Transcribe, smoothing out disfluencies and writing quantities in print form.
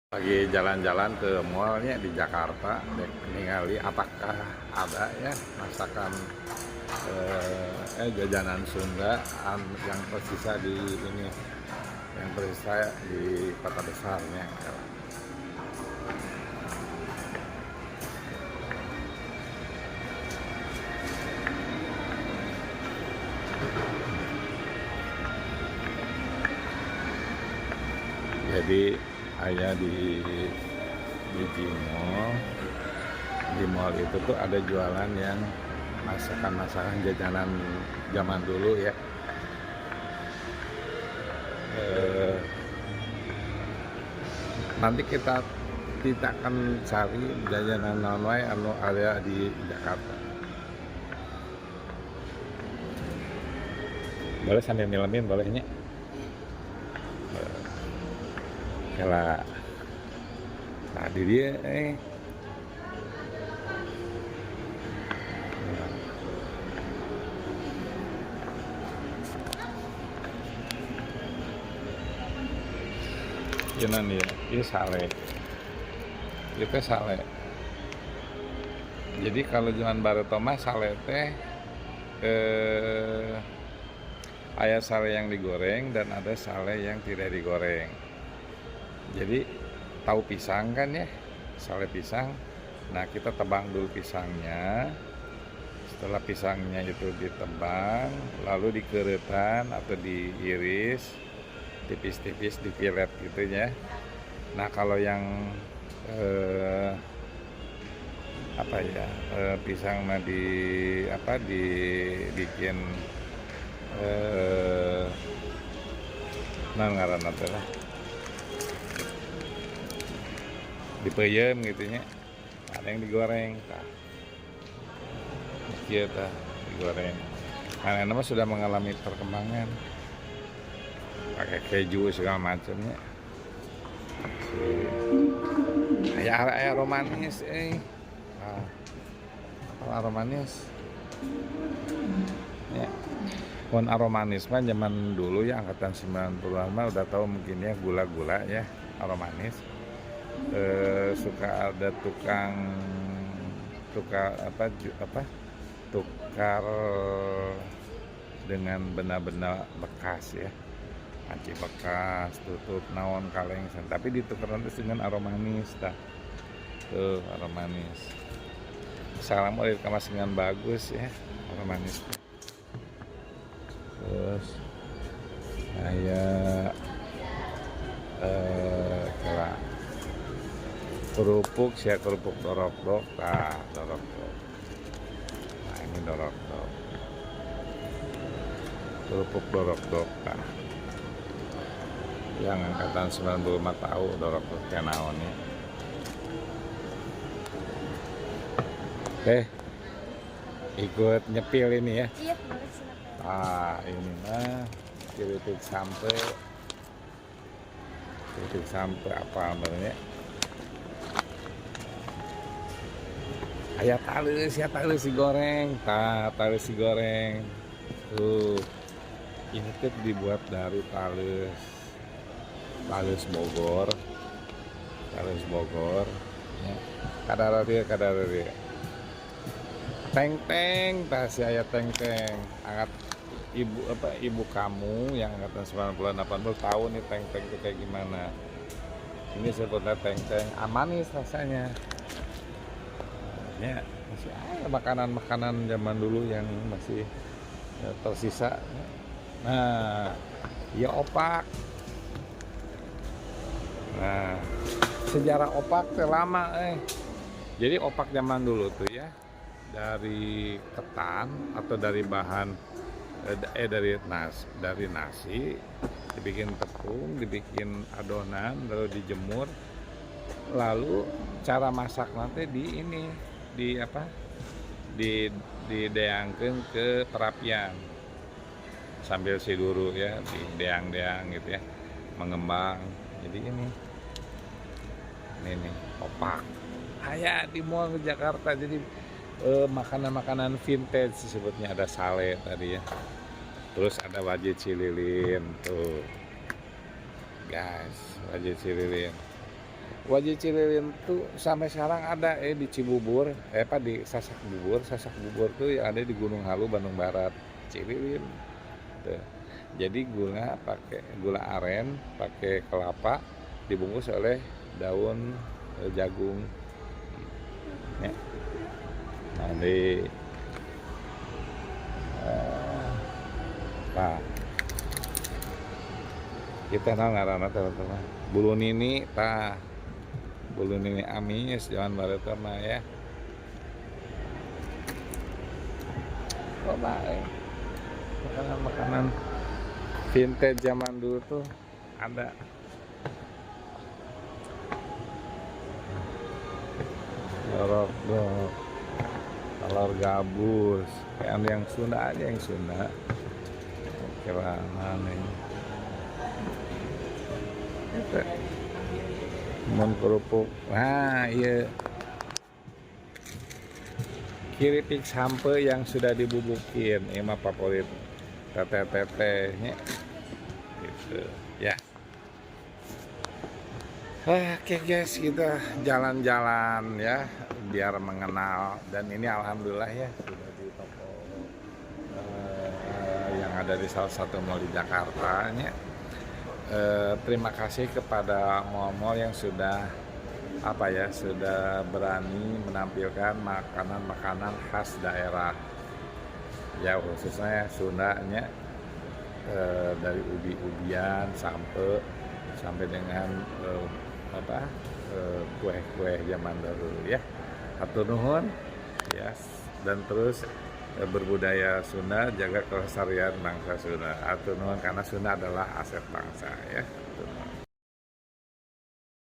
Lagi jalan-jalan ke mallnya di Jakarta, ningali apakah ada ya masakan jajanan Sunda yang tersisa di ini, yang tersisa di kota besarnya. Jadi ayah di Gmall, di mall itu tuh ada jualan yang masakan-masakan jajanan zaman dulu ya. Nanti kita akan cari jajanan non-way anu ada di Jakarta. Boleh sambil milemin bolehnya. Kalau tadi dia ini dia, sale. Itu sale. Jadi kalau zaman Baru Thomas sale teh ada sale yang digoreng dan ada sale yang tidak digoreng. Jadi tahu pisang kan ya, sale pisang. Nah kita tebang dulu pisangnya. Setelah pisangnya itu ditebang, lalu dikeretan atau diiris tipis-tipis, dipilet gitu ya. Nah kalau yang pisang mah dibikin ngaranna teh lah, dipeuyeum gitu nya. Ada yang digoreng tah. Kieu tah digoreng. Karena nama sudah mengalami perkembangan. Pakai keju segala macamnya. Aya romanis aromanis ya. Pon aromanis mah zaman dulu ya, angkatan 90-an mah udah tahu mungkin ya, gula-gula ya aromanis. Suka ada tukar dengan benda-benda bekas ya, panci bekas, tutup naon kaleng, tapi ditukar nanti dengan aromanis dah. Tuh aromanis. Salam udah dikemas dengan bagus ya, aromanis. Terus kayak kerupuk sih, kerupuk dorok-dok. Dorok-dok. Nah ini dorok-dok. Kerupuk dorok-dok. Yang angkatan 95 tahu dorok-dok kayak naonnya. Oke, ikut nyepil ini ya. Iya, boleh silakan. Ini mah kritik sampai apa namanya? Aya tales ya, tales si goreng. Tales si goreng. Tuh. Ini tuh dibuat dari tales Bogor. Tales Bogor. Ya. Kadar dia. Teng-teng, si aya teng-teng. Angkat ibu kamu yang angkatan 90 80 tahu nih teng-teng itu kayak gimana. Ini sebutnya teng-teng, manis rasanya. Ya, masih ada makanan-makanan zaman dulu yang masih tersisa. Nah, ya opak. Nah, sejarah opak lama Jadi opak zaman dulu tuh ya, dari ketan atau dari bahan dari nasi dibikin tepung, dibikin adonan, lalu dijemur, lalu cara masak nanti dideangkeun ke perapian sambil siduru ya, dideang-deang gitu ya, mengembang. Jadi ini nih opak aya di mall di Jakarta. Jadi makanan-makanan vintage disebutnya. Ada sale tadi ya, terus ada wajit cililin tuh guys, wajit cililin. Wajib Cililin tuh sampai sekarang ada di Cibubur, di Sasak Bubur. Sasak Bubur tuh yang ada di Gunung Halu, Bandung Barat. Cililin. Tuh. Jadi pakai gula aren, pakai kelapa, dibungkus oleh daun jagung. Ya. Nanti Pak, kita tahu ngaranna teman-teman. Bulu nini, bulu nini amis, jangan baru mah ya. Oh baik. Makanan vintage zaman dulu tuh ada. Lorok dok, telur gabus, kayak yang Sunda aja yang Sunda. Kira mana ini? Itu. Mun kerupuk. Nah, iya. Keripik sampe yang sudah dibubukin, ini mah favorit teteh-tetehnya. Gitu, ya. Oke guys, kita jalan-jalan ya biar mengenal, dan ini alhamdulillah ya sudah di toko yang ada di salah satu mall di Jakarta nya. Terima kasih kepada mall-mall yang sudah sudah berani menampilkan makanan-makanan khas daerah ya, khususnya Sundanya, dari ubi-ubian sampai dengan kue-kue zaman dahulu ya. Hatur nuhun ya, dan terus berbudaya Sunda, jaga kelestarian bangsa Sunda. Hatur nuhun, karena Sunda adalah aset bangsa ya. Hatur nuhun.